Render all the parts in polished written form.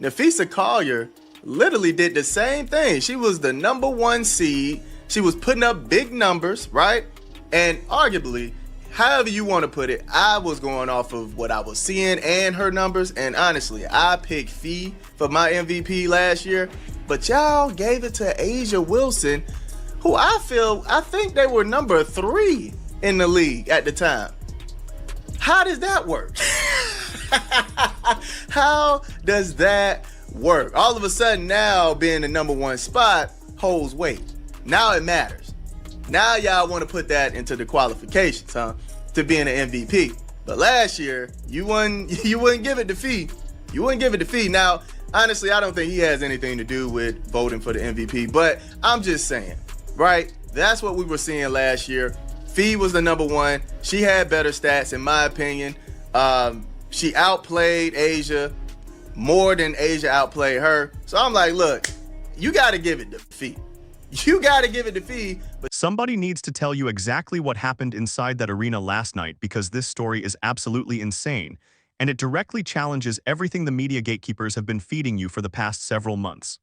Nafisa Collier literally did the same thing. She was the number 1 seed. She was putting up big numbers, right? And arguably, however you want to put it, I was going off of what I was seeing and her numbers. And honestly, I picked Fee for my MVP last year. But y'all gave it to A'ja Wilson, who I think they were number 3 in the league at the time. How does that work? How does that work? All of a sudden now being the number 1 spot holds weight. Now it matters. Now y'all want to put that into the qualifications, huh? To being an MVP. But last year, you wouldn't give it to Fee. You wouldn't give it to Fee. Now, honestly, I don't think he has anything to do with voting for the MVP, but I'm just saying, right? That's what we were seeing last year. Fee was the number 1. She had better stats, in my opinion. She outplayed A'ja more than A'ja outplayed her. So I'm like, look, you got to give it to Fee. You got to give it to Fee. But somebody needs to tell you exactly what happened inside that arena last night, because this story is absolutely insane, and it directly challenges everything the media gatekeepers have been feeding you for the past several months.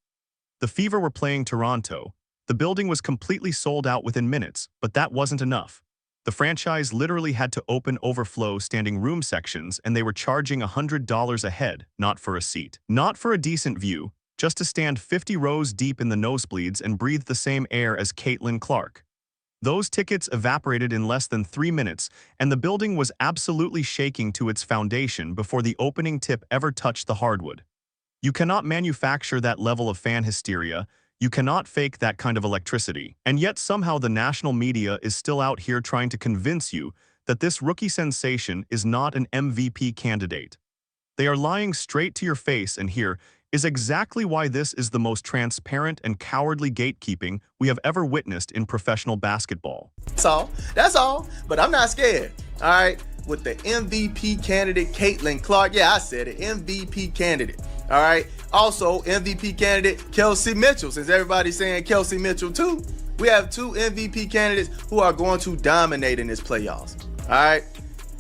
The Fever were playing Toronto. The building was completely sold out within minutes, but that wasn't enough. The franchise literally had to open overflow standing room sections, and they were charging $100 a head, not for a seat, not for a decent view, just to stand 50 rows deep in the nosebleeds and breathe the same air as Caitlin Clark. Those tickets evaporated in less than 3 minutes, and the building was absolutely shaking to its foundation before the opening tip ever touched the hardwood. You cannot manufacture that level of fan hysteria. You cannot fake that kind of electricity. And yet somehow the national media is still out here trying to convince you that this rookie sensation is not an MVP candidate. They are lying straight to your face, and here is exactly why this is the most transparent and cowardly gatekeeping we have ever witnessed in professional basketball. That's all. But I'm not scared, all right? With the MVP candidate, Caitlin Clark. Yeah, I said it, MVP candidate, all right? Also, MVP candidate, Kelsey Mitchell. Since everybody's saying Kelsey Mitchell too, we have 2 MVP candidates who are going to dominate in this playoffs, all right?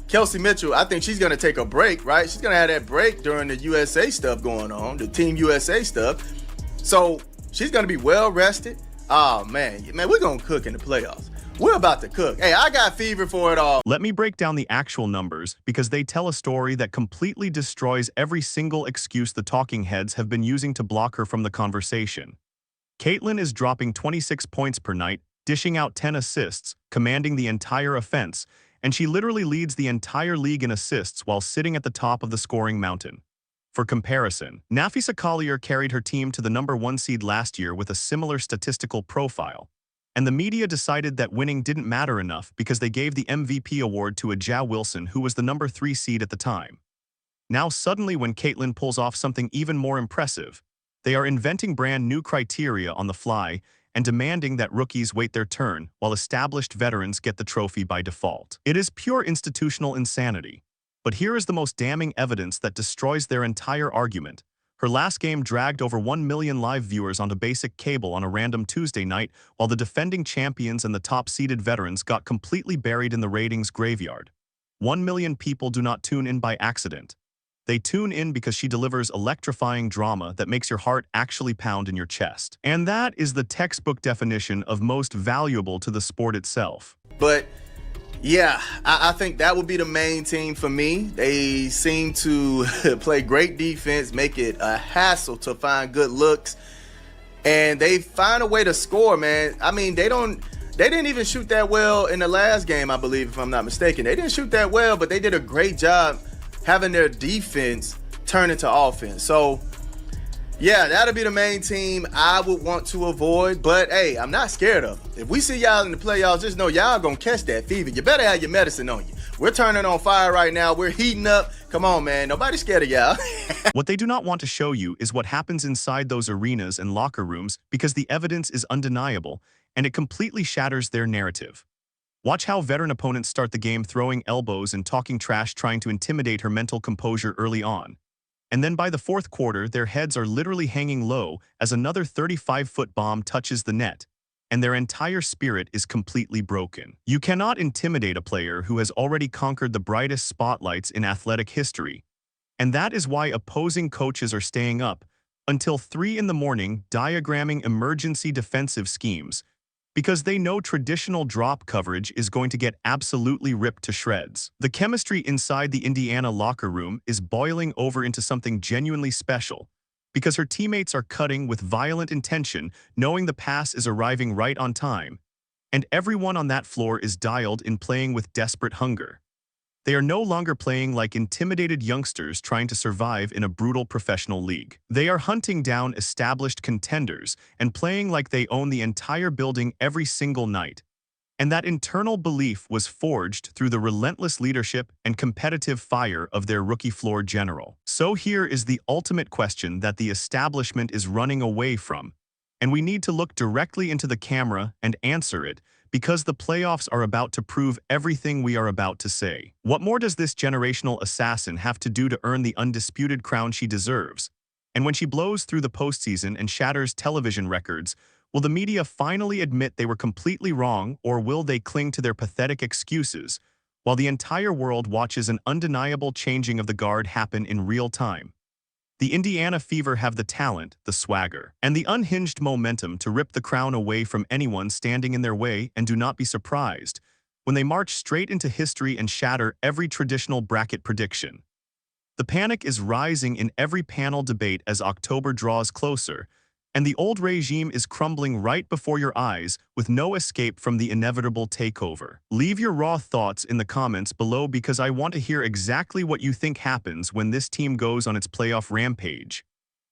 Kelsey Mitchell, I think she's going to take a break, right? She's going to have that break during the USA stuff going on, the Team USA stuff. So she's going to be well rested. Oh, man, we're going to cook in the playoffs. We're about to cook. Hey, I got fever for it all. Let me break down the actual numbers, because they tell a story that completely destroys every single excuse the talking heads have been using to block her from the conversation. Caitlin is dropping 26 points per night, dishing out 10 assists, commanding the entire offense, and she literally leads the entire league in assists while sitting at the top of the scoring mountain. For comparison, Nafisa Collier carried her team to the number 1 seed last year with a similar statistical profile, and the media decided that winning didn't matter enough because they gave the MVP award to A'ja Wilson, who was the number 3 seed at the time. Now suddenly, when Caitlin pulls off something even more impressive, they are inventing brand new criteria on the fly and demanding that rookies wait their turn while established veterans get the trophy by default. It is pure institutional insanity. But here is the most damning evidence that destroys their entire argument. Her last game dragged over 1 million live viewers onto basic cable on a random Tuesday night, while the defending champions and the top-seeded veterans got completely buried in the ratings graveyard. 1 million people do not tune in by accident. They tune in because she delivers electrifying drama that makes your heart actually pound in your chest. And that is the textbook definition of most valuable to the sport itself. But yeah, I think that would be the main team for me. They seem to play great defense, make it a hassle to find good looks, and they find a way to score, man. I mean, they didn't even shoot that well in the last game, I believe, if I'm not mistaken. They didn't shoot that well, but they did a great job having their defense turn into offense. So yeah, that'll be the main team I would want to avoid. But hey, I'm not scared of them. If we see y'all in the playoffs, just know y'all gonna catch that fever. You better have your medicine on you. We're turning on fire right now. We're heating up. Come on, man. Nobody's scared of y'all. What they do not want to show you is what happens inside those arenas and locker rooms, because the evidence is undeniable, and it completely shatters their narrative. Watch how veteran opponents start the game throwing elbows and talking trash, trying to intimidate her mental composure early on. And then by the fourth quarter, their heads are literally hanging low as another 35-foot bomb touches the net, and their entire spirit is completely broken. You cannot intimidate a player who has already conquered the brightest spotlights in athletic history. And that is why opposing coaches are staying up until 3 in the morning diagramming emergency defensive schemes, because they know traditional drop coverage is going to get absolutely ripped to shreds. The chemistry inside the Indiana locker room is boiling over into something genuinely special, because her teammates are cutting with violent intention, knowing the pass is arriving right on time, and everyone on that floor is dialed in, playing with desperate hunger. They are no longer playing like intimidated youngsters trying to survive in a brutal professional league. They are hunting down established contenders and playing like they own the entire building every single night. And that internal belief was forged through the relentless leadership and competitive fire of their rookie floor general. So here is the ultimate question that the establishment is running away from, and we need to look directly into the camera and answer it, because the playoffs are about to prove everything we are about to say. What more does this generational assassin have to do to earn the undisputed crown she deserves? And when she blows through the postseason and shatters television records, will the media finally admit they were completely wrong, or will they cling to their pathetic excuses, while the entire world watches an undeniable changing of the guard happen in real time? The Indiana Fever have the talent, the swagger, and the unhinged momentum to rip the crown away from anyone standing in their way, and do not be surprised when they march straight into history and shatter every traditional bracket prediction. The panic is rising in every panel debate as October draws closer, and the old regime is crumbling right before your eyes, with no escape from the inevitable takeover. Leave your raw thoughts in the comments below, because I want to hear exactly what you think happens when this team goes on its playoff rampage.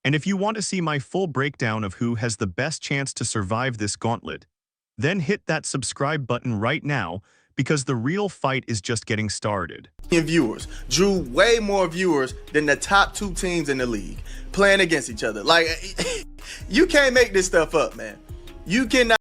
And if you want to see my full breakdown of who has the best chance to survive this gauntlet, then hit that subscribe button right now, because the real fight is just getting started. Viewers drew way more viewers than the top 2 teams in the league playing against each other. Like, you can't make this stuff up, man. You cannot.